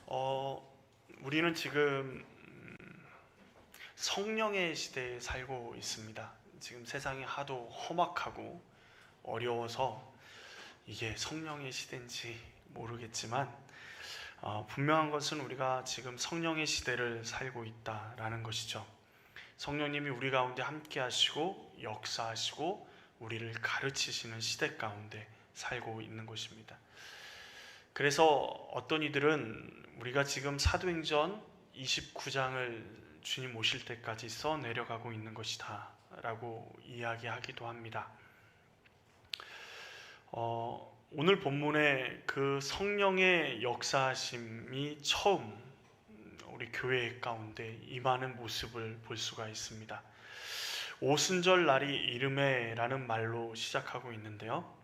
우리는 지금 성령의 시대에 살고 있습니다. 지금 세상이 하도 험악하고 어려워서 이게 성령의 시대인지 모르겠지만 분명한 것은 우리가 지금 성령의 시대를 살고 있다라는 것이죠. 성령님이 우리 가운데 함께 하시고 역사하시고 우리를 가르치시는 시대 가운데 살고 있는 것입니다. 그래서 어떤 이들은 우리가 지금 사도행전 29장을 주님 오실 때까지 써 내려가고 있는 것이다 라고 이야기하기도 합니다. 오늘 본문에 그 성령의 역사하심이 처음 우리 교회 가운데 임하는 모습을 볼 수가 있습니다. 오순절 날이 이르매라는 말로 시작하고 있는데요.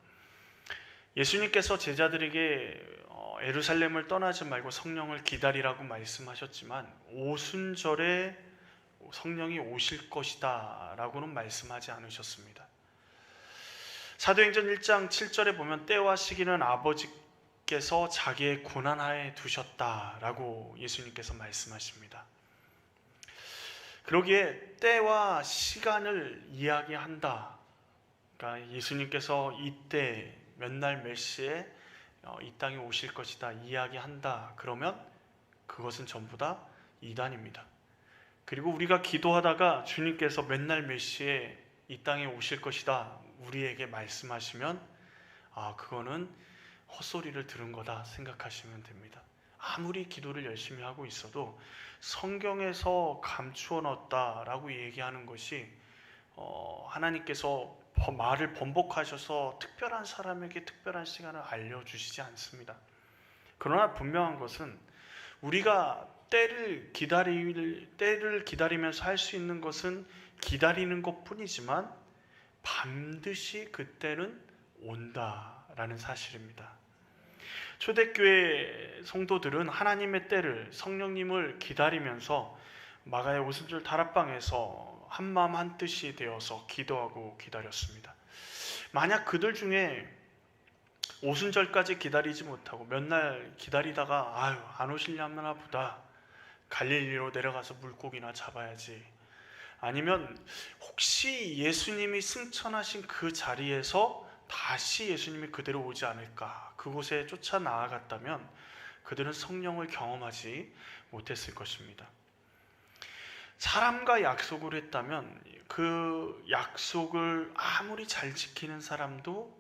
예수님께서 제자들에게 예루살렘을 떠나지 말고 성령을 기다리라고 말씀하셨지만 오순절에 성령이 오실 것이다 라고는 말씀하지 않으셨습니다. 사도행전 1장 7절에 보면 때와 시기는 아버지께서 자기의 고난하에 두셨다라고 예수님께서 말씀하십니다. 그러기에 때와 시간을 이야기한다. 그러니까 예수님께서 이때 몇 날 몇 시에 이 땅에 오실 것이다 이야기한다. 그러면 그것은 전부 다 이단입니다. 그리고 우리가 기도하다가 주님께서 몇 날 몇 시에 이 땅에 오실 것이다 우리에게 말씀하시면 그거는 헛소리를 들은 거다 생각하시면 됩니다. 아무리 기도를 열심히 하고 있어도 성경에서 감추어 놨다라고 얘기하는 것이 하나님께서 말을 번복하셔서 특별한 사람에게 특별한 시간을 알려주시지 않습니다. 그러나 분명한 것은 우리가 때를 기다리면서 할 수 있는 것은 기다리는 것뿐이지만 반드시 그때는 온다라는 사실입니다. 초대교회 성도들은 하나님의 때를 성령님을 기다리면서 마가의 오순절 다락방에서 한마음 한뜻이 되어서 기도하고 기다렸습니다. 만약 그들 중에 오순절까지 기다리지 못하고 몇 날 기다리다가 안 오시려나 보다 갈릴리로 내려가서 물고기나 잡아야지, 아니면 혹시 예수님이 승천하신 그 자리에서 다시 예수님이 그대로 오지 않을까 그곳에 쫓아 나아갔다면 그들은 성령을 경험하지 못했을 것입니다. 사람과 약속을 했다면 그 약속을 아무리 잘 지키는 사람도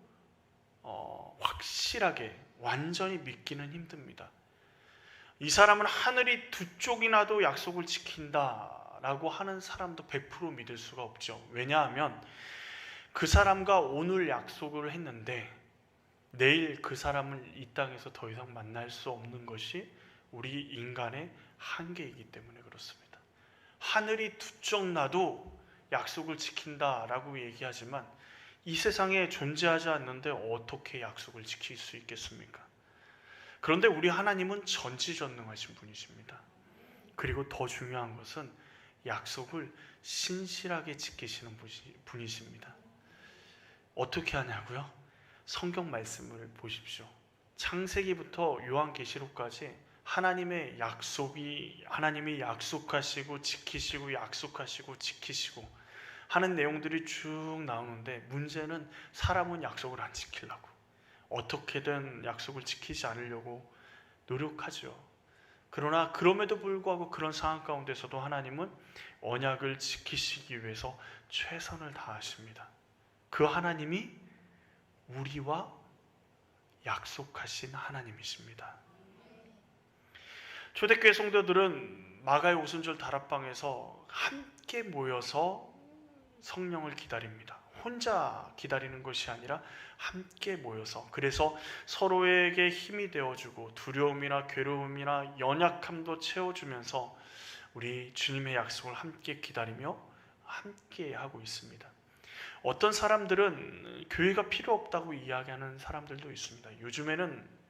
확실하게 완전히 믿기는 힘듭니다. 이 사람은 하늘이 두 쪽이나도 약속을 지킨다라고 하는 사람도 100% 믿을 수가 없죠. 왜냐하면 그 사람과 오늘 약속을 했는데 내일 그 사람을 이 땅에서 더 이상 만날 수 없는 것이 우리 인간의 한계이기 때문에 그렇습니다. 하늘이 두 쪽 나도 약속을 지킨다라고 얘기하지만 이 세상에 존재하지 않는데 어떻게 약속을 지킬 수 있겠습니까? 그런데 우리 하나님은 전지전능하신 분이십니다. 그리고 더 중요한 것은 약속을 신실하게 지키시는 분이십니다. 어떻게 하냐고요? 성경 말씀을 보십시오. 창세기부터 요한계시록까지 하나님이 약속하시고 지키시고 약속하시고 지키시고 하는 내용들이 쭉 나오는데, 문제는 사람은 약속을 안 지키려고 어떻게든 약속을 지키지 않으려고 노력하죠. 그러나 그럼에도 불구하고 그런 상황 가운데서도 하나님은 언약을 지키시기 위해서 최선을 다하십니다. 그 하나님이 우리와 약속하신 하나님이십니다. 초대교회 성도들은 마가의 오순절 다락방에서 함께 모여서 성령을 기다립니다. 혼자 기다리는 것이 아니라 함께 모여서, 그래서 서로에게 힘이 되어주고 두려움이나 괴로움이나 연약함도 채워주면서 우리 주님의 약속을 함께 기다리며 함께 하고 있습니다. 어떤 사람들은 교회가 필요 없다고 이야기하는 사람들도 있습니다. 요즘에는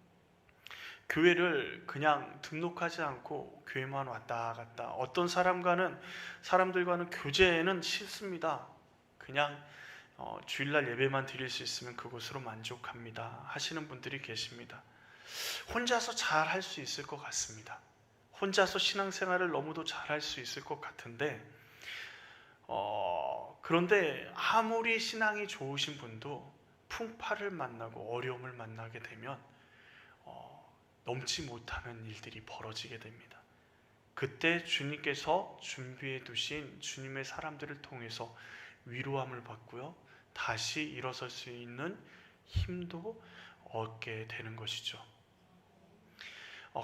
교회를 그냥 등록하지 않고 교회만 왔다 갔다, 어떤 사람들과는 교제는 싫습니다. 그냥 주일날 예배만 드릴 수 있으면 그것으로 만족합니다 하시는 분들이 계십니다. 혼자서 잘 할 수 있을 것 같습니다. 혼자서 신앙생활을 너무도 잘 할 수 있을 것 같은데 그런데 아무리 신앙이 좋으신 분도 풍파를 만나고 어려움을 만나게 되면 넘지 못하는 일들이 벌어지게 됩니다. 그때 주님께서 준비해 두신 주님의 사람들을 통해서 위로함을 받고요, 다시 일어설 수 있는 힘도 얻게 되는 것이죠.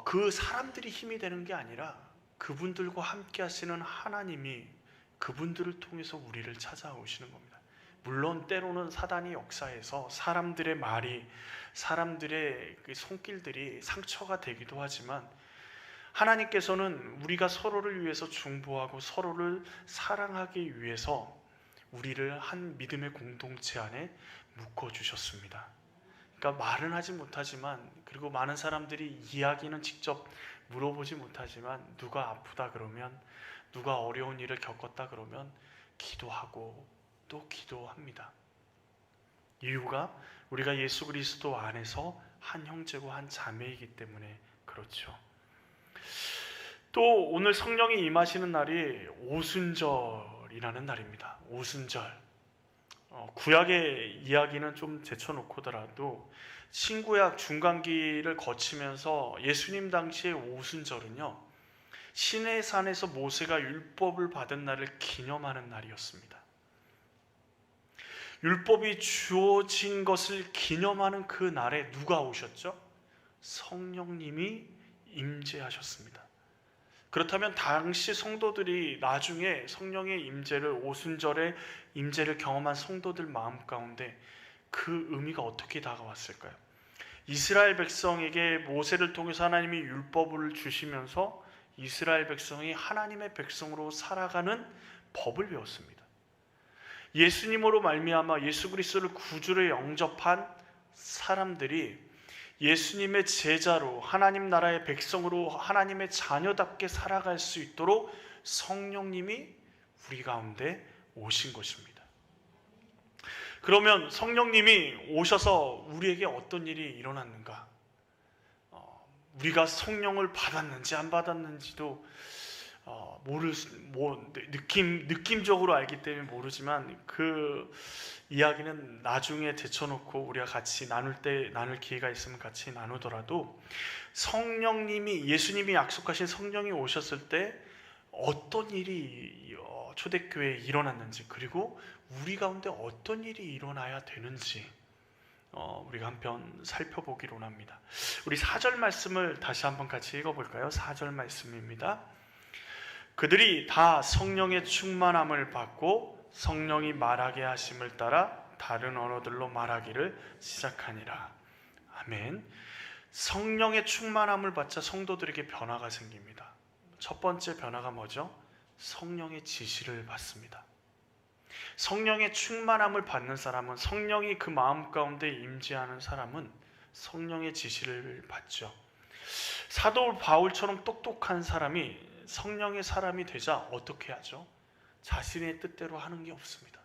그 사람들이 힘이 되는 게 아니라 그분들과 함께 하시는 하나님이 그분들을 통해서 우리를 찾아오시는 겁니다. 물론 때로는 사단이 역사해서 사람들의 말이, 사람들의 그 손길들이 상처가 되기도 하지만 하나님께서는 우리가 서로를 위해서 중보하고 서로를 사랑하기 위해서 우리를 한 믿음의 공동체 안에 묶어주셨습니다. 그러니까 말은 하지 못하지만, 그리고 많은 사람들이 이야기는 직접 물어보지 못하지만, 누가 아프다 그러면, 누가 어려운 일을 겪었다 그러면 기도하고 또 기도합니다. 이유가 우리가 예수 그리스도 안에서 한 형제고 한 자매이기 때문에 그렇죠. 또 오늘 성령이 임하시는 날이 오순절이라는 날입니다. 오순절. 구약의 이야기는 좀 제쳐놓고더라도 신구약 중간기를 거치면서 예수님 당시의 오순절은요, 시내산에서 모세가 율법을 받은 날을 기념하는 날이었습니다. 율법이 주어진 것을 기념하는 그 날에 누가 오셨죠? 성령님이 임재하셨습니다. 그렇다면 당시 성도들이 나중에 성령의 임재를, 오순절의 임재를 경험한 성도들 마음 가운데 그 의미가 어떻게 다가왔을까요? 이스라엘 백성에게 모세를 통해서 하나님이 율법을 주시면서 이스라엘 백성이 하나님의 백성으로 살아가는 법을 배웠습니다. 예수님으로 말미암아 예수 그리스도를 구주로 영접한 사람들이 예수님의 제자로, 하나님 나라의 백성으로 하나님의 자녀답게 살아갈 수 있도록 성령님이 우리 가운데 오신 것입니다. 그러면 성령님이 오셔서 우리에게 어떤 일이 일어났는가? 우리가 성령을 받았는지 안 받았는지도 느낌적으로 알기 때문에 모르지만 그 이야기는 나중에 제쳐놓고 우리가 같이 나눌 기회가 있으면 같이 나누더라도, 성령님이, 예수님이 약속하신 성령이 오셨을 때 어떤 일이 초대교회에 일어났는지, 그리고 우리 가운데 어떤 일이 일어나야 되는지 우리가 한편 살펴보기로 합니다. 우리 4절 말씀을 다시 한번 같이 읽어볼까요? 4절 말씀입니다. 그들이 다 성령의 충만함을 받고 성령이 말하게 하심을 따라 다른 언어들로 말하기를 시작하니라. 아멘. 성령의 충만함을 받자 성도들에게 변화가 생깁니다. 첫 번째 변화가 뭐죠? 성령의 지시를 받습니다. 성령의 충만함을 받는 사람은, 성령이 그 마음 가운데 임재하는 사람은 성령의 지시를 받죠. 사도 바울처럼 똑똑한 사람이 성령의 사람이 되자 어떻게 하죠? 자신의 뜻대로 하는 게 없습니다.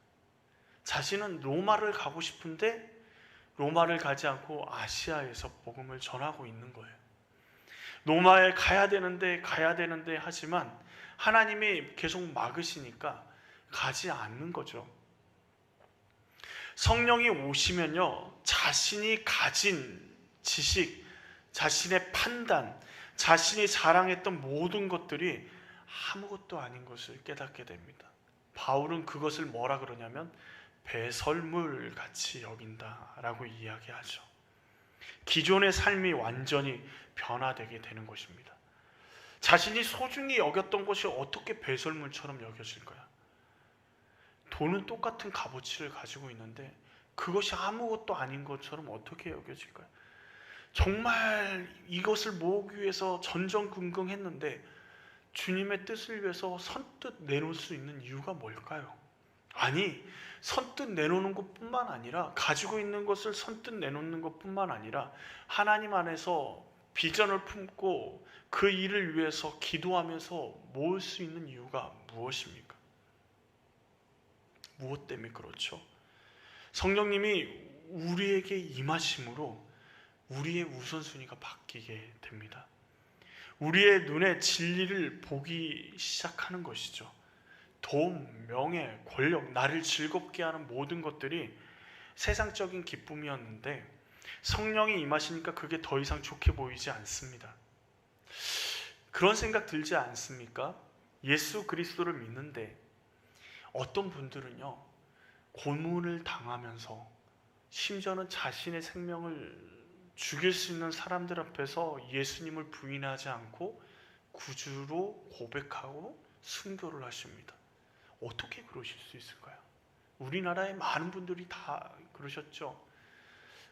자신은 로마를 가고 싶은데 로마를 가지 않고 아시아에서 복음을 전하고 있는 거예요. 로마에 가야 되는데 하지만 하나님이 계속 막으시니까 가지 않는 거죠. 성령이 오시면요, 자신이 가진 지식, 자신의 판단, 자신이 자랑했던 모든 것들이 아무것도 아닌 것을 깨닫게 됩니다. 바울은 그것을 뭐라 그러냐면 배설물 같이 여긴다라고 이야기하죠. 기존의 삶이 완전히 변화되게 되는 것입니다. 자신이 소중히 여겼던 것이 어떻게 배설물처럼 여겨질 거야? 돈은 똑같은 값어치를 가지고 있는데 그것이 아무것도 아닌 것처럼 어떻게 여겨질까요? 정말 이것을 모으기 위해서 전전긍긍했는데 주님의 뜻을 위해서 선뜻 내놓을 수 있는 이유가 뭘까요? 아니, 선뜻 내놓는 것뿐만 아니라, 가지고 있는 것을 선뜻 내놓는 것뿐만 아니라 하나님 안에서 비전을 품고 그 일을 위해서 기도하면서 모을 수 있는 이유가 무엇입니까? 무엇 때문에 그렇죠? 성령님이 우리에게 임하심으로 우리의 우선순위가 바뀌게 됩니다. 우리의 눈에 진리를 보기 시작하는 것이죠. 돈, 명예, 권력, 나를 즐겁게 하는 모든 것들이 세상적인 기쁨이었는데 성령이 임하시니까 그게 더 이상 좋게 보이지 않습니다. 그런 생각 들지 않습니까? 예수 그리스도를 믿는데 어떤 분들은요, 고문을 당하면서 심지어는 자신의 생명을 죽일 수 있는 사람들 앞에서 예수님을 부인하지 않고 구주로 고백하고 순교를 하십니다. 어떻게 그러실 수 있을까요? 우리나라의 많은 분들이 다 그러셨죠.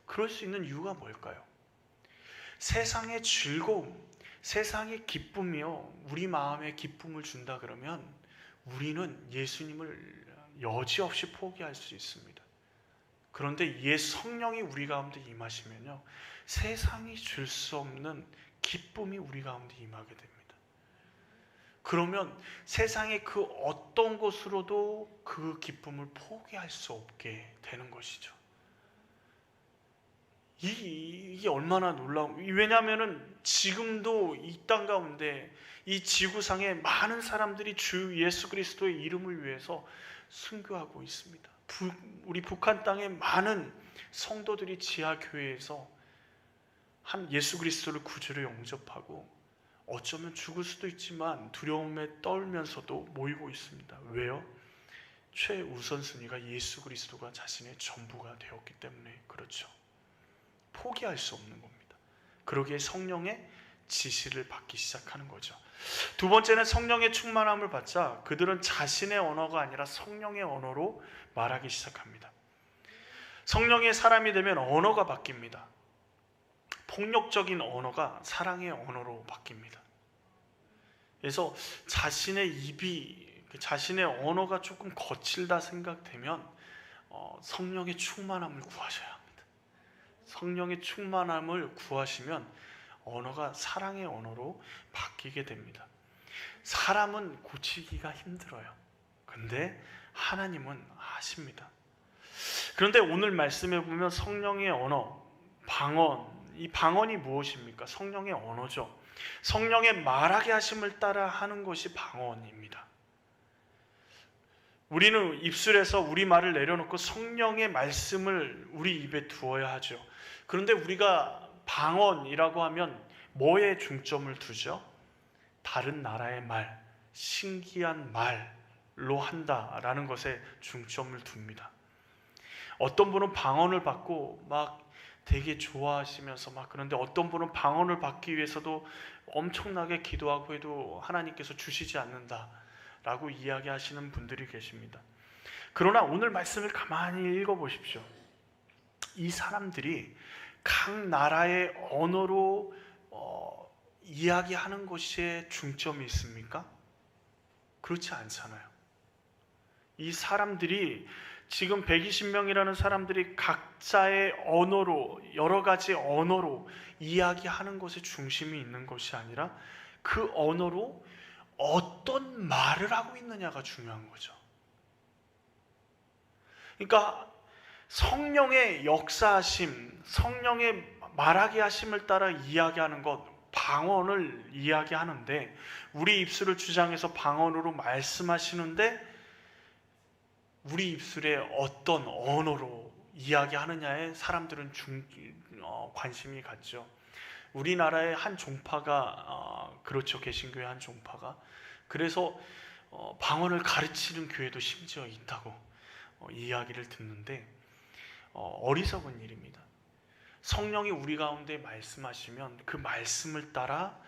그럴 수 있는 이유가 뭘까요? 세상의 즐거움, 세상의 기쁨이요, 우리 마음에 기쁨을 준다 그러면 우리는 예수님을 여지없이 포기할 수 있습니다. 그런데 성령이 우리 가운데 임하시면요, 세상이 줄 수 없는 기쁨이 우리 가운데 임하게 됩니다. 그러면 세상의 그 어떤 것으로도 그 기쁨을 포기할 수 없게 되는 것이죠. 이게 얼마나 놀라운, 왜냐하면 지금도 이 땅 가운데 이 지구상에 많은 사람들이 주 예수 그리스도의 이름을 위해서 순교하고 있습니다. 우리 북한 땅에 많은 성도들이 지하교회에서 한 예수 그리스도를 구주로 영접하고 어쩌면 죽을 수도 있지만 두려움에 떨면서도 모이고 있습니다. 왜요? 최우선순위가 예수 그리스도가 자신의 전부가 되었기 때문에 그렇죠. 포기할 수 없는 겁니다. 그러기에 성령의 지시를 받기 시작하는 거죠. 두 번째는 성령의 충만함을 받자 그들은 자신의 언어가 아니라 성령의 언어로 말하기 시작합니다. 성령의 사람이 되면 언어가 바뀝니다. 폭력적인 언어가 사랑의 언어로 바뀝니다. 그래서 자신의 입이, 자신의 언어가 조금 거칠다 생각되면 성령의 충만함을 구하셔야 합니다. 성령의 충만함을 구하시면 언어가 사랑의 언어로 바뀌게 됩니다. 사람은 고치기가 힘들어요. 근데 하나님은 하십니다. 그런데 오늘 말씀에 보면 성령의 언어, 방언, 이 방언이 무엇입니까? 성령의 언어죠. 성령의 말하게 하심을 따라 하는 것이 방언입니다. 우리는 입술에서 우리 말을 내려놓고 성령의 말씀을 우리 입에 두어야 하죠. 그런데 우리가 방언이라고 하면 뭐에 중점을 두죠? 다른 나라의 말, 신기한 말로 한다라는 것에 중점을 둡니다. 어떤 분은 방언을 받고 막 되게 좋아하시면서 막, 그런데 어떤 분은 방언을 받기 위해서도 엄청나게 기도하고 해도 하나님께서 주시지 않는다라고 이야기하시는 분들이 계십니다. 그러나 오늘 말씀을 가만히 읽어보십시오. 이 사람들이 각 나라의 언어로 이야기하는 것에 중점이 있습니까? 그렇지 않잖아요. 이 사람들이 지금 120명이라는 사람들이 각자의 언어로, 여러 가지 언어로 이야기하는 것에 중심이 있는 것이 아니라 그 언어로 어떤 말을 하고 있느냐가 중요한 거죠. 그러니까 성령의 역사하심, 성령의 말하게 하심을 따라 이야기하는 것, 방언을 이야기하는데, 우리 입술을 주장해서 방언으로 말씀하시는데 우리 입술에 어떤 언어로 이야기하느냐에 사람들은 관심이 갔죠. 우리나라의 한 종파가 그렇죠. 개신교의 한 종파가. 그래서 방언을 가르치는 교회도 심지어 있다고 이야기를 듣는데 어리석은 일입니다. 성령이 우리 가운데 말씀하시면 그 말씀을 따라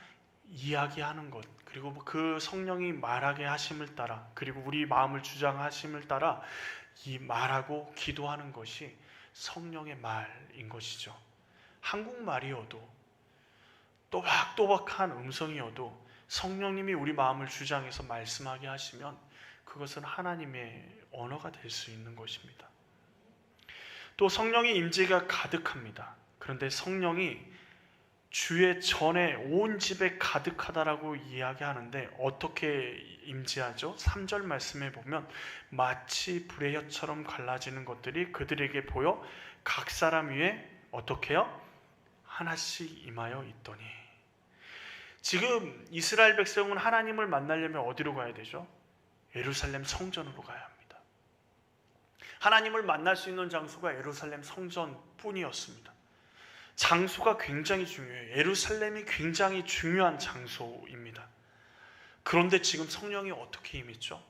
이야기하는 것, 그리고 그 성령이 말하게 하심을 따라, 그리고 우리 마음을 주장하심을 따라 이 말하고 기도하는 것이 성령의 말인 것이죠. 한국말이어도 또박또박한 음성이어도 성령님이 우리 마음을 주장해서 말씀하게 하시면 그것은 하나님의 언어가 될 수 있는 것입니다. 또 성령의 임재가 가득합니다. 그런데 성령이 주의 전에 온 집에 가득하다라고 이야기하는데 어떻게 임재하죠? 3절 말씀에 보면 마치 불의 혀처럼 갈라지는 것들이 그들에게 보여 각 사람 위에 어떻게 해요? 하나씩 임하여 있더니. 지금 이스라엘 백성은 하나님을 만나려면 어디로 가야 되죠? 예루살렘 성전으로 가야 합니다. 하나님을 만날 수 있는 장소가 예루살렘 성전뿐이었습니다. 장소가 굉장히 중요해요. 예루살렘이 굉장히 중요한 장소입니다. 그런데 지금 성령이 어떻게 임했죠?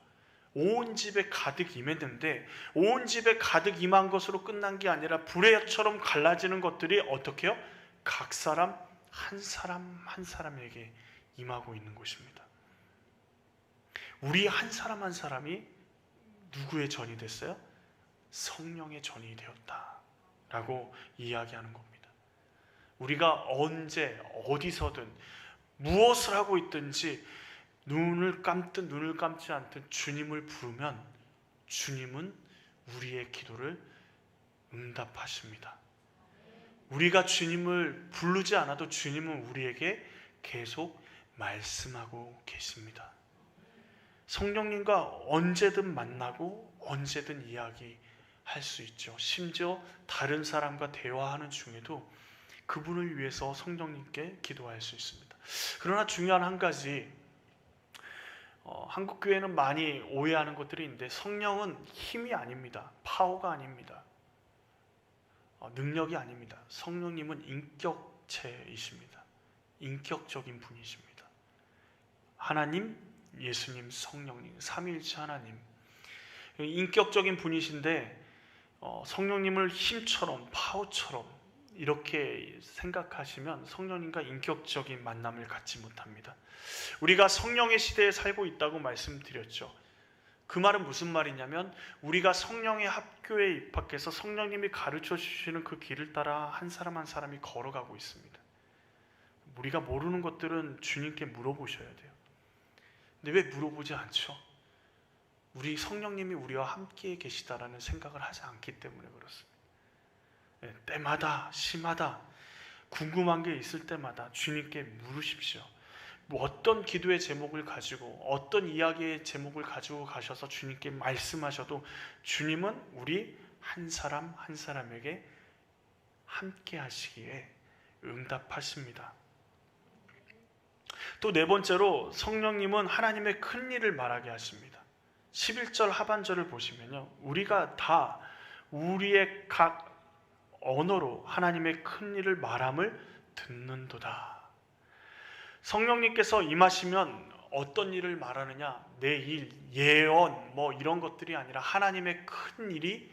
온 집에 가득 임했는데, 온 집에 가득 임한 것으로 끝난 게 아니라 불의처럼 갈라지는 것들이 어떻게 해요? 각 사람 한 사람에게 임하고 있는 것입니다. 우리 한 사람 한 사람이 누구의 전이 됐어요? 성령의 전이 되었다라고 이야기하는 겁니다. 우리가 언제 어디서든 무엇을 하고 있든지 눈을 감든 눈을 감지 않든 주님을 부르면 주님은 우리의 기도를 응답하십니다. 우리가 주님을 부르지 않아도 주님은 우리에게 계속 말씀하고 계십니다. 성령님과 언제든 만나고 언제든 이야기할 수 있죠. 심지어 다른 사람과 대화하는 중에도 그분을 위해서 성령님께 기도할 수 있습니다. 그러나 중요한 한 가지, 한국 교회는 많이 오해하는 것들이 있는데, 성령은 힘이 아닙니다. 파워가 아닙니다. 능력이 아닙니다. 성령님은 인격체이십니다. 인격적인 분이십니다. 하나님, 예수님, 성령님, 삼위일체 하나님, 인격적인 분이신데 성령님을 힘처럼 파워처럼 이렇게 생각하시면 성령님과 인격적인 만남을 갖지 못합니다. 우리가 성령의 시대에 살고 있다고 말씀드렸죠. 그 말은 무슨 말이냐면, 우리가 성령의 학교에 입학해서 성령님이 가르쳐 주시는 그 길을 따라 한 사람 한 사람이 걸어가고 있습니다. 우리가 모르는 것들은 주님께 물어보셔야 돼요. 근데 왜 물어보지 않죠? 우리 성령님이 우리와 함께 계시다라는 생각을 하지 않기 때문에 그렇습니다. 때마다 시마다 궁금한 게 있을 때마다 주님께 물으십시오. 어떤 기도의 제목을 가지고 어떤 이야기의 제목을 가지고 가셔서 주님께 말씀하셔도 주님은 우리 한 사람 한 사람에게 함께 하시기에 응답하십니다. 또 네 번째로 성령님은 하나님의 큰 일을 말하게 하십니다. 11절 하반절을 보시면요, 우리가 다 우리의 각 언어로 하나님의 큰 일을 말함을 듣는도다. 성령님께서 임하시면 어떤 일을 말하느냐, 내 일, 예언 이런 것들이 아니라 하나님의 큰 일이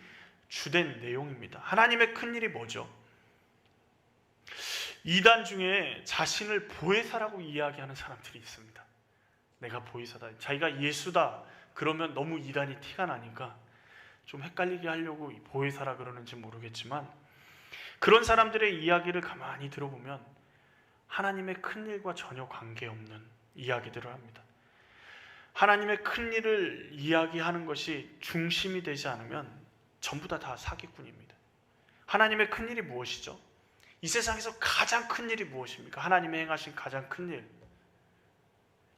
주된 내용입니다. 하나님의 큰 일이 뭐죠? 이단 중에 자신을 보혜사라고 이야기하는 사람들이 있습니다. 내가 보혜사다, 자기가 예수다 그러면 너무 이단이 티가 나니까 좀 헷갈리게 하려고 보혜사라 그러는지 모르겠지만, 그런 사람들의 이야기를 가만히 들어보면 하나님의 큰 일과 전혀 관계없는 이야기들을 합니다. 하나님의 큰 일을 이야기하는 것이 중심이 되지 않으면 전부 다 사기꾼입니다. 하나님의 큰 일이 무엇이죠? 이 세상에서 가장 큰 일이 무엇입니까? 하나님의 행하신 가장 큰 일,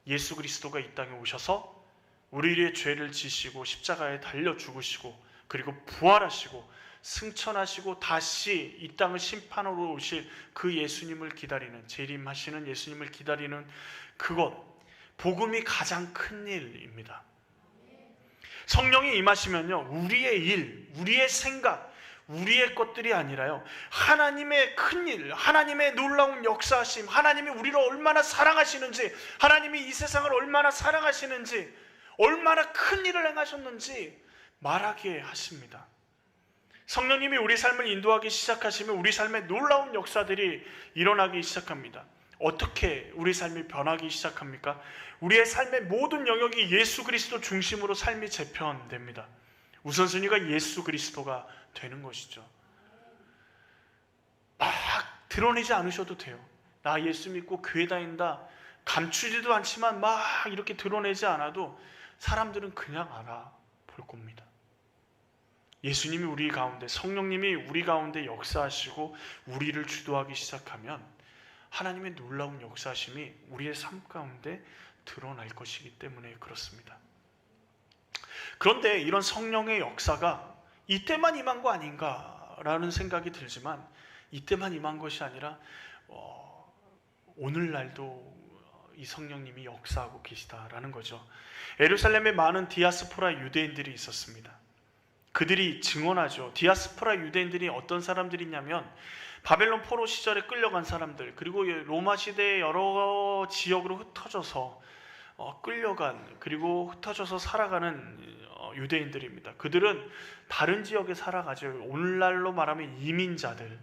예수 그리스도가 이 땅에 오셔서 우리의 죄를 지시고 십자가에 달려 죽으시고 그리고 부활하시고 승천하시고 다시 이 땅을 심판으로 오실 그 예수님을 기다리는, 재림하시는 예수님을 기다리는 그것, 복음이 가장 큰 일입니다. 성령이 임하시면요, 우리의 일, 우리의 생각, 우리의 것들이 아니라요, 하나님의 큰 일, 하나님의 놀라운 역사하심, 하나님이 우리를 얼마나 사랑하시는지, 하나님이 이 세상을 얼마나 사랑하시는지, 얼마나 큰 일을 행하셨는지 말하게 하십니다. 성령님이 우리 삶을 인도하기 시작하시면 우리 삶에 놀라운 역사들이 일어나기 시작합니다. 어떻게 우리 삶이 변하기 시작합니까? 우리의 삶의 모든 영역이 예수 그리스도 중심으로 삶이 재편됩니다. 우선순위가 예수 그리스도가 되는 것이죠. 막 드러내지 않으셔도 돼요. 나 예수 믿고 교회 다닌다, 감추지도 않지만 막 이렇게 드러내지 않아도 사람들은 그냥 알아볼 겁니다. 예수님이 우리 가운데, 성령님이 우리 가운데 역사하시고 우리를 주도하기 시작하면 하나님의 놀라운 역사하심이 우리의 삶 가운데 드러날 것이기 때문에 그렇습니다. 그런데 이런 성령의 역사가 이때만 임한 거 아닌가라는 생각이 들지만, 이때만 임한 것이 아니라 오늘날도 이 성령님이 역사하고 계시다라는 거죠. 예루살렘에 많은 디아스포라 유대인들이 있었습니다. 그들이 증언하죠. 디아스포라 유대인들이 어떤 사람들이냐면 바벨론 포로 시절에 끌려간 사람들, 그리고 로마 시대의 여러 지역으로 흩어져서 끌려간, 그리고 흩어져서 살아가는 유대인들입니다. 그들은 다른 지역에 살아가죠. 오늘날로 말하면 이민자들,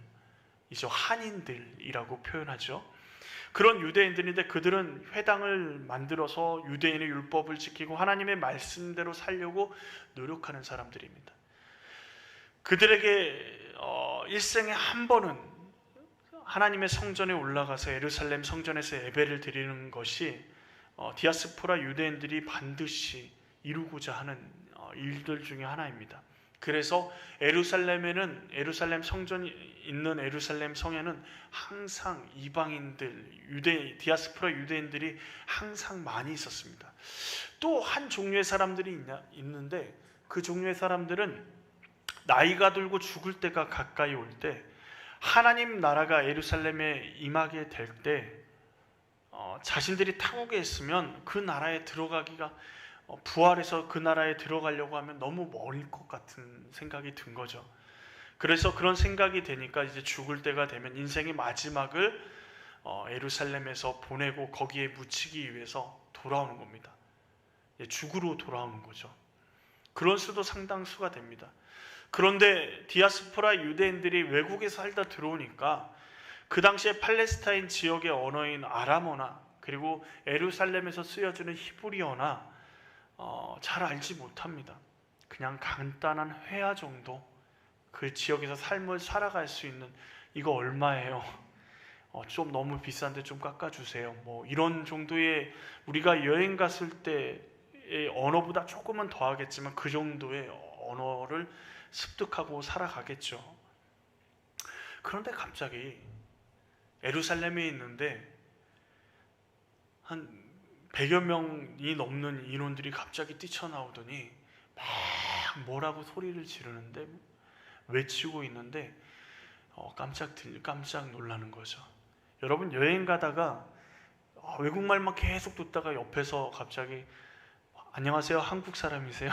이제 한인들이라고 표현하죠. 그런 유대인들인데 그들은 회당을 만들어서 유대인의 율법을 지키고 하나님의 말씀대로 살려고 노력하는 사람들입니다. 그들에게 일생에 한 번은 하나님의 성전에 올라가서 예루살렘 성전에서 예배를 드리는 것이 디아스포라 유대인들이 반드시 이루고자 하는 일들 중에 하나입니다. 그래서 예루살렘 성전이 있는 예루살렘 성에는 항상 이방인들, 디아스포라 유대인들이 항상 많이 있었습니다. 또 한 종류의 사람들이 있는데 그 종류의 사람들은 나이가 들고 죽을 때가 가까이 올 때 하나님 나라가 예루살렘에 임하게 될 때 자신들이 타국에 있으면 그 나라에 들어가기가 부활해서 그 나라에 들어가려고 하면 너무 멀 것 같은 생각이 든 거죠. 그래서 그런 생각이 되니까 이제 죽을 때가 되면 인생의 마지막을 예루살렘에서 보내고 거기에 묻히기 위해서 돌아오는 겁니다. 죽으러 돌아오는 거죠. 그런 수도 상당수가 됩니다. 그런데 디아스포라 유대인들이 외국에 살다 들어오니까 그 당시에 팔레스타인 지역의 언어인 아람어나 그리고 예루살렘에서 쓰여지는 히브리어나 잘 알지 못합니다. 그냥 간단한 회화 정도, 그 지역에서 삶을 살아갈 수 있는, 이거 얼마예요? 좀 너무 비싼데 좀 깎아주세요. 뭐 이런 정도의, 우리가 여행 갔을 때의 언어보다 조금은 더 하겠지만 그 정도의 언어를 습득하고 살아가겠죠. 그런데 갑자기 예루살렘에 있는데 한 100여 명이 넘는 인원들이 갑자기 뛰쳐나오더니 막 뭐라고 소리를 지르는데, 외치고 있는데 깜짝 놀라는 거죠. 여러분, 여행 가다가 외국말만 계속 듣다가 옆에서 갑자기 안녕하세요, 한국 사람이세요?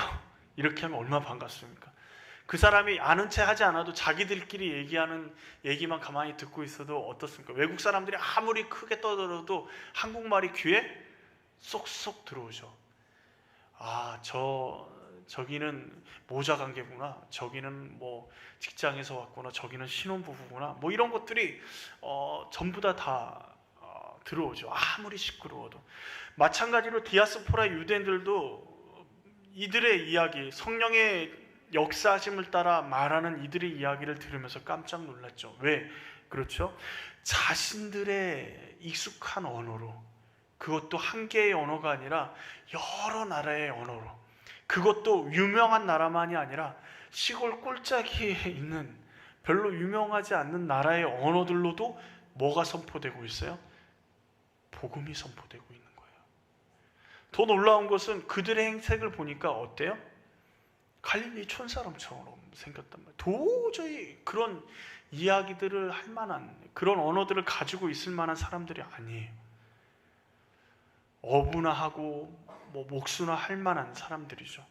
이렇게 하면 얼마나 반갑습니까? 그 사람이 아는 체 하지 않아도 자기들끼리 얘기하는 얘기만 가만히 듣고 있어도 어떻습니까? 외국 사람들이 아무리 크게 떠들어도 한국말이 귀에 쏙쏙 들어오죠. 저기는 모자 관계구나, 저기는 뭐 직장에서 왔구나, 저기는 신혼부부구나, 뭐 이런 것들이 전부 다 들어오죠. 아무리 시끄러워도. 마찬가지로 디아스포라 유대인들도 이들의 이야기, 성령의 역사하심을 따라 말하는 이들의 이야기를 들으면서 깜짝 놀랐죠. 왜? 그렇죠? 자신들의 익숙한 언어로, 그것도 한 개의 언어가 아니라 여러 나라의 언어로, 그것도 유명한 나라만이 아니라 시골 꼴짜기에 있는 별로 유명하지 않는 나라의 언어들로도 뭐가 선포되고 있어요? 복음이 선포되고 있는 거예요. 더 놀라운 것은 그들의 행색을 보니까 어때요? 갈릴리 촌사람처럼 생겼단 말이에요. 도저히 그런 이야기들을 할 만한, 그런 언어들을 가지고 있을 만한 사람들이 아니에요. 어부나하고 목수나 할 만한 사람들이죠.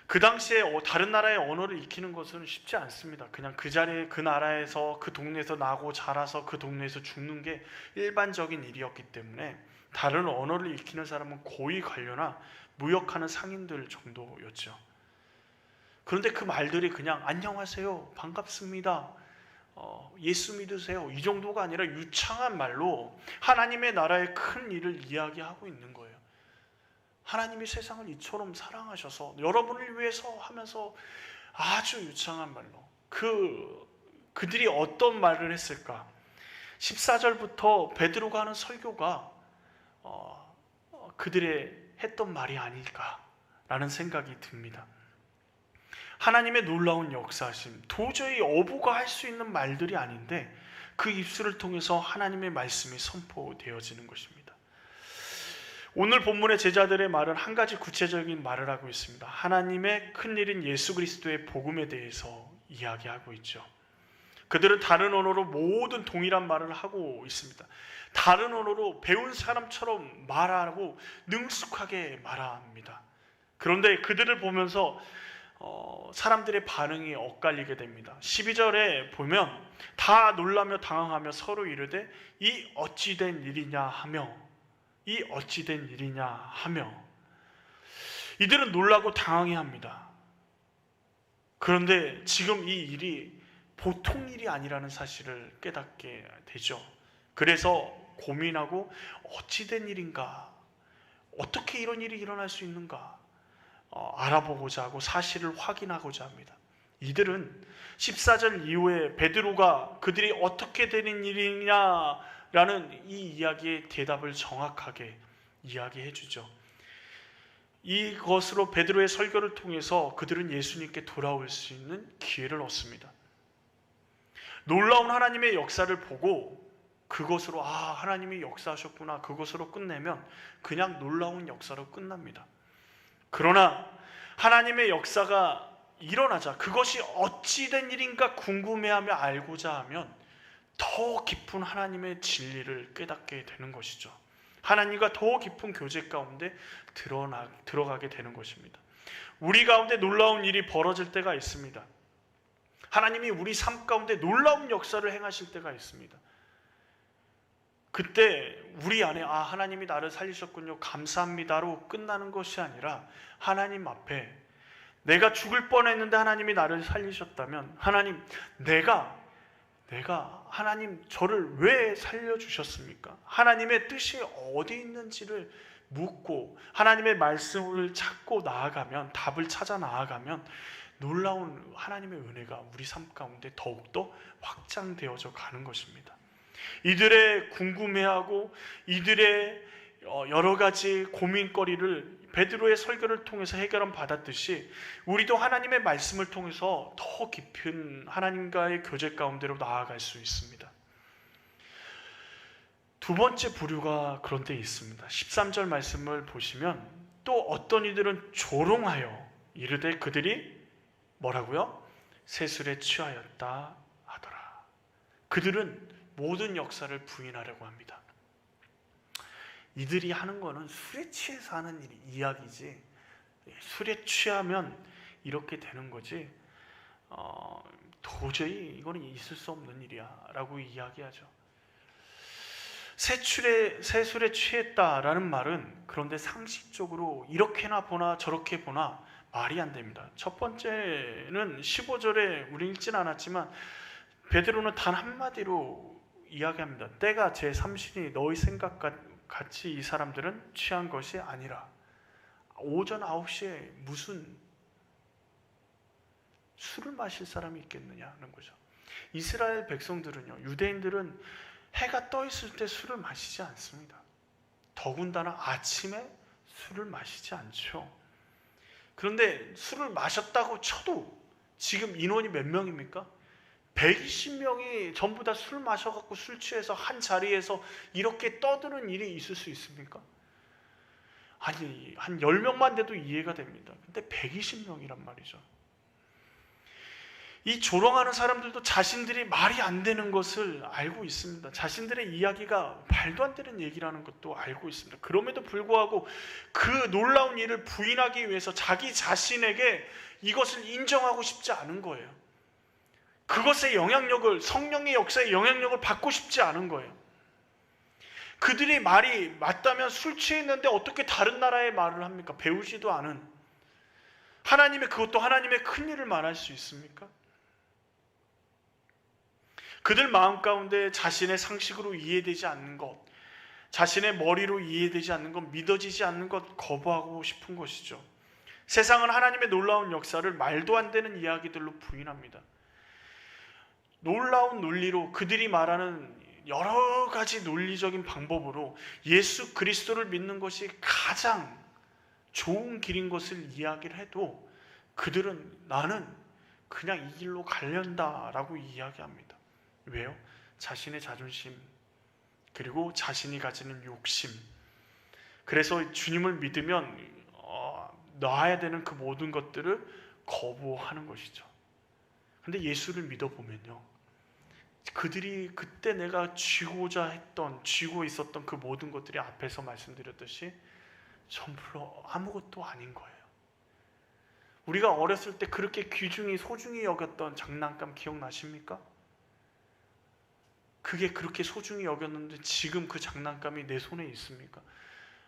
그 당시에 다른 나라의 언어를 익히는 것은 쉽지 않습니다. 그냥 그 자리에, 그 나라에서, 그 동네에서 나고 자라서 그 동네에서 죽는 게 일반적인 일이었기 때문에 다른 언어를 익히는 사람은 고위 관료나 무역하는 상인들 정도였죠. 그런데 그 말들이 그냥 안녕하세요, 반갑습니다, 예수 믿으세요, 이 정도가 아니라 유창한 말로 하나님의 나라의 큰 일을 이야기하고 있는 거예요. 하나님이 세상을 이처럼 사랑하셔서 여러분을 위해서 하면서 아주 유창한 말로 그들이 어떤 말을 했을까? 14절부터 베드로가 하는 설교가 그들의 했던 말이 아닐까라는 생각이 듭니다. 하나님의 놀라운 역사심, 도저히 어부가 할 수 있는 말들이 아닌데 그 입술을 통해서 하나님의 말씀이 선포되어지는 것입니다. 오늘 본문의 제자들의 말은 한 가지 구체적인 말을 하고 있습니다. 하나님의 큰일인 예수 그리스도의 복음에 대해서 이야기하고 있죠. 그들은 다른 언어로 모든 동일한 말을 하고 있습니다. 다른 언어로 배운 사람처럼 말하고 능숙하게 말합니다. 그런데 그들을 보면서 사람들의 반응이 엇갈리게 됩니다. 12절에 보면 다 놀라며 당황하며 서로 이르되 이 어찌된 일이냐 하며 이들은 놀라고 당황해합니다. 그런데 지금 이 일이 보통 일이 아니라는 사실을 깨닫게 되죠. 그래서 고민하고 어찌된 일인가? 어떻게 이런 일이 일어날 수 있는가? 알아보고자 하고 사실을 확인하고자 합니다. 이들은 14절 이후에 베드로가 그들이 어떻게 되는 일이냐라는 이 이야기의 대답을 정확하게 이야기해 주죠. 이것으로 베드로의 설교를 통해서 그들은 예수님께 돌아올 수 있는 기회를 얻습니다. 놀라운 하나님의 역사를 보고 그것으로 하나님이 역사하셨구나 그것으로 끝내면 그냥 놀라운 역사로 끝납니다. 그러나 하나님의 역사가 일어나자 그것이 어찌된 일인가 궁금해하며 알고자 하면 더 깊은 하나님의 진리를 깨닫게 되는 것이죠. 하나님과 더 깊은 교제 가운데 들어가게 되는 것입니다. 우리 가운데 놀라운 일이 벌어질 때가 있습니다. 하나님이 우리 삶 가운데 놀라운 역사를 행하실 때가 있습니다. 그때 우리 안에 하나님이 나를 살리셨군요 감사합니다로 끝나는 것이 아니라 하나님 앞에 내가 죽을 뻔했는데 하나님이 나를 살리셨다면 하나님 내가 하나님 저를 왜 살려주셨습니까? 하나님의 뜻이 어디 있는지를 묻고 하나님의 말씀을 찾고 나아가면 답을 찾아 나아가면 놀라운 하나님의 은혜가 우리 삶 가운데 더욱더 확장되어져 가는 것입니다. 이들의 궁금해하고 이들의 여러 가지 고민거리를 베드로의 설교를 통해서 해결은 받았듯이 우리도 하나님의 말씀을 통해서 더 깊은 하나님과의 교제 가운데로 나아갈 수 있습니다. 두 번째 부류가 그런 데 있습니다. 13절 말씀을 보시면 또 어떤 이들은 조롱하여 이르되 그들이 뭐라고요? 세술에 취하였다 하더라. 그들은 모든 역사를 부인하려고 합니다. 이들이 하는 거는 술에 취해서 하는 이야기지 술에 취하면 이렇게 되는 거지 도저히 이거는 있을 수 없는 일이야 라고 이야기하죠. 세술에 취했다라는 말은 그런데 상식적으로 이렇게나 보나 저렇게 보나 말이 안 됩니다. 첫 번째는 15절에 우리 읽진 않았지만 베드로는 단 한마디로 이야기합니다. 때가 제3신이 너희 생각같이 이 사람들은 취한 것이 아니라 오전 9시에 무슨 술을 마실 사람이 있겠느냐는 거죠. 이스라엘 백성들은요, 유대인들은 해가 떠 있을 때 술을 마시지 않습니다. 더군다나 아침에 술을 마시지 않죠. 그런데 술을 마셨다고 쳐도 지금 인원이 몇 명입니까? 120명이 전부 다 술 마셔갖고 술 취해서 한 자리에서 이렇게 떠드는 일이 있을 수 있습니까? 아니, 한 10명만 돼도 이해가 됩니다. 근데 120명이란 말이죠. 이 조롱하는 사람들도 자신들이 말이 안 되는 것을 알고 있습니다. 자신들의 이야기가 말도 안 되는 얘기라는 것도 알고 있습니다. 그럼에도 불구하고 그 놀라운 일을 부인하기 위해서 자기 자신에게 이것을 인정하고 싶지 않은 거예요. 그것의 영향력을, 성령의 역사의 영향력을 받고 싶지 않은 거예요. 그들이 말이 맞다면 술 취했는데 어떻게 다른 나라의 말을 합니까? 배우지도 않은 하나님의, 그것도 하나님의 큰 일을 말할 수 있습니까? 그들 마음 가운데 자신의 상식으로 이해되지 않는 것, 자신의 머리로 이해되지 않는 것, 믿어지지 않는 것 거부하고 싶은 것이죠. 세상은 하나님의 놀라운 역사를 말도 안 되는 이야기들로 부인합니다. 놀라운 논리로 그들이 말하는 여러 가지 논리적인 방법으로 예수 그리스도를 믿는 것이 가장 좋은 길인 것을 이야기를 해도 그들은 나는 그냥 이 길로 가련다라고 이야기합니다. 왜요? 자신의 자존심, 그리고 자신이 가지는 욕심. 그래서 주님을 믿으면 놔야 되는 그 모든 것들을 거부하는 것이죠. 근데 예수를 믿어보면요, 그들이 그때 내가 쥐고자 했던, 쥐고 있었던 그 모든 것들이 앞에서 말씀드렸듯이 전부 아무것도 아닌 거예요. 우리가 어렸을 때 그렇게 귀중히 소중히 여겼던 장난감 기억나십니까? 그게 그렇게 소중히 여겼는데 지금 그 장난감이 내 손에 있습니까?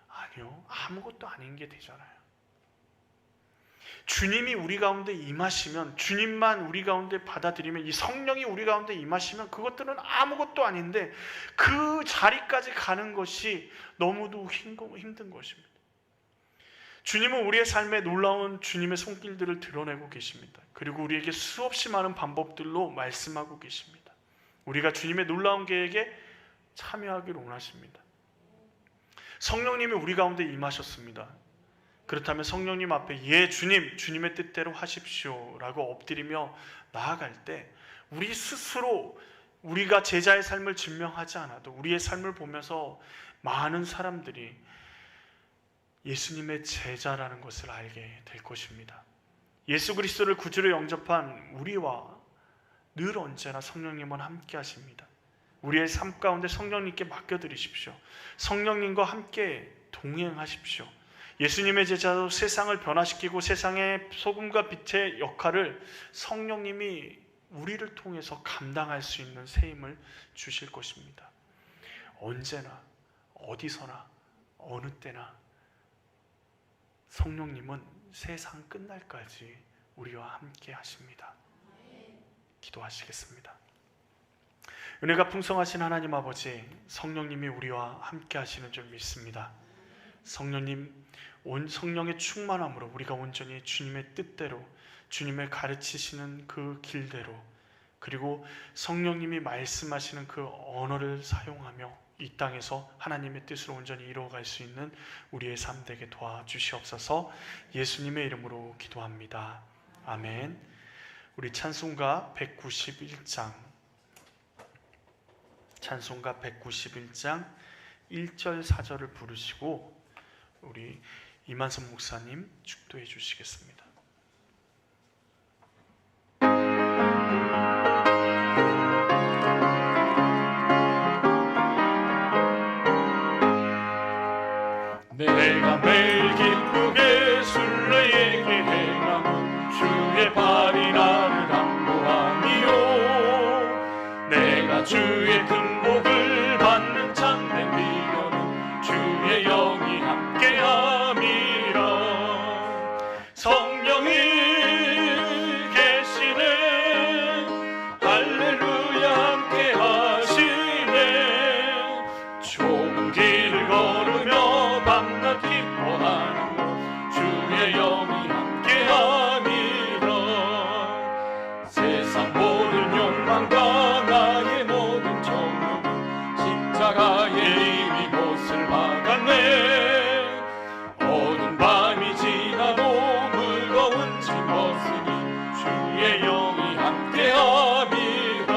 아니요. 아무것도 아닌 게 되잖아요. 주님이 우리 가운데 임하시면, 주님만 우리 가운데 받아들이면, 이 성령이 우리 가운데 임하시면 그것들은 아무것도 아닌데 그 자리까지 가는 것이 너무도 힘든 것입니다. 주님은 우리의 삶에 놀라운 주님의 손길들을 드러내고 계십니다. 그리고 우리에게 수없이 많은 방법들로 말씀하고 계십니다. 우리가 주님의 놀라운 계획에 참여하기를 원하십니다. 성령님이 우리 가운데 임하셨습니다. 그렇다면 성령님 앞에 예 주님, 주님의 뜻대로 하십시오 라고 엎드리며 나아갈 때 우리 스스로 우리가 제자의 삶을 증명하지 않아도 우리의 삶을 보면서 많은 사람들이 예수님의 제자라는 것을 알게 될 것입니다. 예수 그리스도를 구주로 영접한 우리와 늘 언제나 성령님은 함께 하십니다. 우리의 삶 가운데 성령님께 맡겨드리십시오. 성령님과 함께 동행하십시오. 예수님의 제자로 세상을 변화시키고 세상의 소금과 빛의 역할을 성령님이 우리를 통해서 감당할 수 있는 새 힘을 주실 것입니다. 언제나 어디서나 어느 때나 성령님은 세상 끝날까지 우리와 함께 하십니다. 기도하시겠습니다. 은혜가 풍성하신 하나님 아버지, 성령님이 우리와 함께 하시는 줄 믿습니다. 성령님, 성령의 충만함으로 우리가 온전히 주님의 뜻대로, 주님의 가르치시는 그 길대로, 그리고 성령님이 말씀하시는 그 언어를 사용하며 이 땅에서 하나님의 뜻을 온전히 이루어갈 수 있는 우리의 삶 되게 도와주시옵소서. 예수님의 이름으로 기도합니다. 아멘. 우리 찬송가 191장 1절 4절을 부르시고 우리 이만선 목사님 축도해 주시겠습니다. 내가 매일 기쁘게 순례에게 행하면 주의 발이 나를 담보하니요. 내가 주의 큰 복을 받는 참된 비결은 주의 영이 함께함이라. 성령이 계시네, 할렐루야 함께하시네. 좁은 길을 걸으며 밤낮 기뻐하는 것 주의 영이 함께함이라. 세상 모든 욕망과 나의 모든 정욕은 십자가에 이미 못을 박았네. 어두운 밤이 지나도 무거운 짐 벗으니 주의 영이 함께함이라.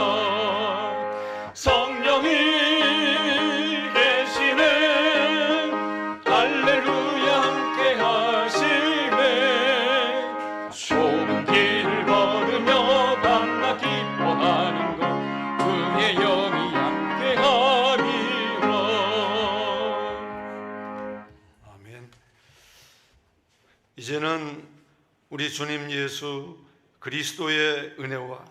성령이 계시네, 할렐루야 함께하시네. 좁은 길을 걸으며 밤낮 기뻐하는 것 주의 영이 함께함이라. 아멘. 이제는 우리 주님 예수 그리스도의 은혜와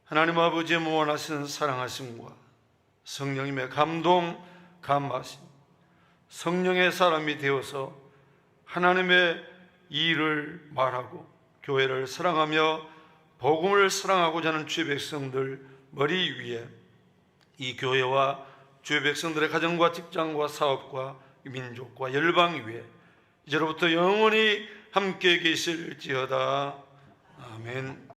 하나님 아버지의 무한하신 사랑하심과 성령님의 감동, 감화심, 성령의 사람이 되어서 하나님의 일을 말하고 교회를 사랑하며 복음을 사랑하고자 하는 주의 백성들 머리 위에 이 교회와 주의 백성들의 가정과 직장과 사업과 민족과 열방 위에 이제로부터 영원히 함께 계실지어다. 아멘.